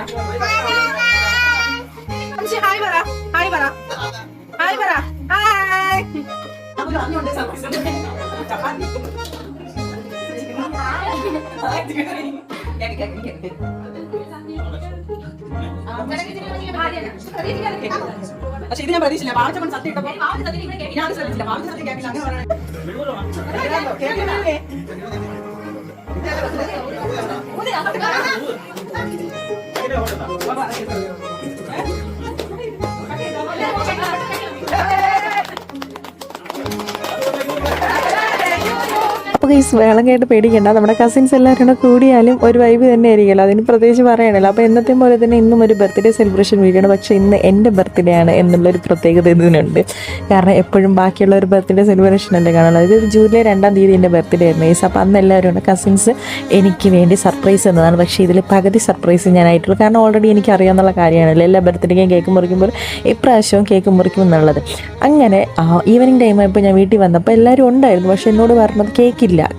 Hi പറ hi പറ hi പറ ഹായ്. പക്ഷെ ഇത് ഞാൻ പ്രതീക്ഷിച്ചില്ല. വാഴച്ചപ്പൻ സത്യം ഇട്ടപ്പോ ഞാൻ ശ്രദ്ധിച്ചില്ല. വാഴ സത്യം കേൾക്കില്ല. അപ്പോൾ ഈ വേളം കേട്ട് പേടിക്കേണ്ട, നമ്മുടെ കസിൻസ് എല്ലാവരും കൂടെ കൂടിയാലും ഒരു വൈബ് തന്നെ ആയിരിക്കുമല്ലോ, അതിന് പ്രത്യേകിച്ച് പറയണല്ലോ. അപ്പോൾ എന്നത്തെ പോലെ തന്നെ ഇന്നും ഒരു ബർത്ത്ഡേ സെലിബ്രേഷൻ വീഡിയോ ആണ്. പക്ഷേ ഇന്ന് എൻ്റെ ബർത്ത്ഡേ ആണ് എന്നുള്ളൊരു പ്രത്യേകത ഇതിനുണ്ട്. കാരണം എപ്പോഴും ബാക്കിയുള്ള ഒരു ബർത്ത്ഡേ സെലിബ്രേഷൻ അല്ലേ കാണുന്നത്. ഇത് ജൂലൈ 2-ാം തീയതി എൻ്റെ ബർത്ത്ഡേ ആയിരുന്നു. അപ്പോൾ അന്ന് എല്ലാവരും ഉണ്ട് കസിൻസ് എനിക്ക് വേണ്ടി സർപ്രൈസ് എന്നതാണ്. പക്ഷേ ഇതിൽ പകുതി സർപ്രൈസ് ഞാനായിട്ടുള്ളൂ. കാരണം ഓൾറെഡി എനിക്ക് അറിയാവുന്ന കാര്യമാണല്ലോ, എല്ലാ ബർത്ത്ഡേക്കും കേക്ക് മുറിക്കുമ്പോൾ ഇപ്രാവശ്യവും കേക്ക് മുറിക്കും എന്നുള്ളത്. അങ്ങനെ ഈവനിങ് ടൈം ആയപ്പോൾ ഞാൻ വീട്ടിൽ വന്നപ്പോൾ എല്ലാവരും ഉണ്ടായിരുന്നു. പക്ഷേ എന്നോട് പറഞ്ഞത്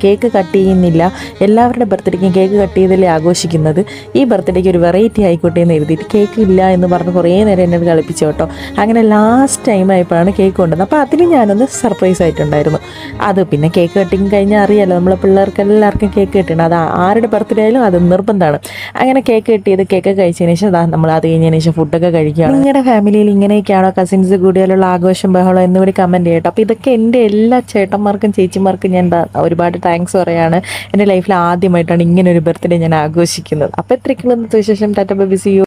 കേക്ക് കട്ട് ചെയ്യുന്നില്ല, എല്ലാവരുടെ ബർത്ത്ഡേക്കും കേക്ക് കട്ട് ചെയ്തല്ലേ ആഘോഷിക്കുന്നത്, ഈ ബർത്ത്ഡേക്ക് ഒരു വെറൈറ്റി ആയിക്കോട്ടെ എന്ന് എഴുതിയിട്ട് കേക്ക് ഇല്ല എന്ന് പറഞ്ഞ് കുറേ നേരം എന്നോട് കളിപ്പിച്ചു കേട്ടോ. അങ്ങനെ ലാസ്റ്റ് ടൈം ആയപ്പോഴാണ് കേക്ക് കൊണ്ടുവന്നത്. അപ്പോൾ അതിൽ ഞാനൊന്ന് സർപ്രൈസ് ആയിട്ടുണ്ടായിരുന്നു. അത് പിന്നെ കേക്ക് കട്ടിങ് കഴിഞ്ഞാൽ അറിയാമല്ലോ, നമ്മളെ പിള്ളേർക്ക് എല്ലാവർക്കും കേക്ക് കിട്ടണം. അത് ആരുടെ ബർത്ത്ഡേ ആയാലും അത് നിർബന്ധമാണ്. അങ്ങനെ കേക്ക് കിട്ടിയത് കേക്ക് കഴിച്ചതിന് ശേഷം നമ്മൾ അത് കഴിഞ്ഞതിന് ശേഷം ഫുഡൊക്കെ കഴിക്കുകയാണ്. നിങ്ങളുടെ ഫാമിലിയിൽ ഇങ്ങനെയൊക്കെയാണോ കസിൻസ് കൂടിയാലുള്ള ആഘോഷം ബഹളം എന്നുകൂടി കമൻറ്റ് ചെയ്യട്ടോ. അപ്പോൾ ഇതൊക്കെ എൻ്റെ എല്ലാ ചേട്ടന്മാർക്കും ചേച്ചിമാർക്കും ഞാൻ ഒരുപാട് താങ്ക്സ് പറയാണ്. എൻ്റെ ലൈഫിൽ ആദ്യമായിട്ടാണ് ഇങ്ങനെ ഒരു ബർത്ത്ഡേ ഞാൻ ആഘോഷിക്കുന്നത്. അപ്പോൾ ഇത്രയ്ക്കുള്ള വിശേഷം. Tata bye, see U.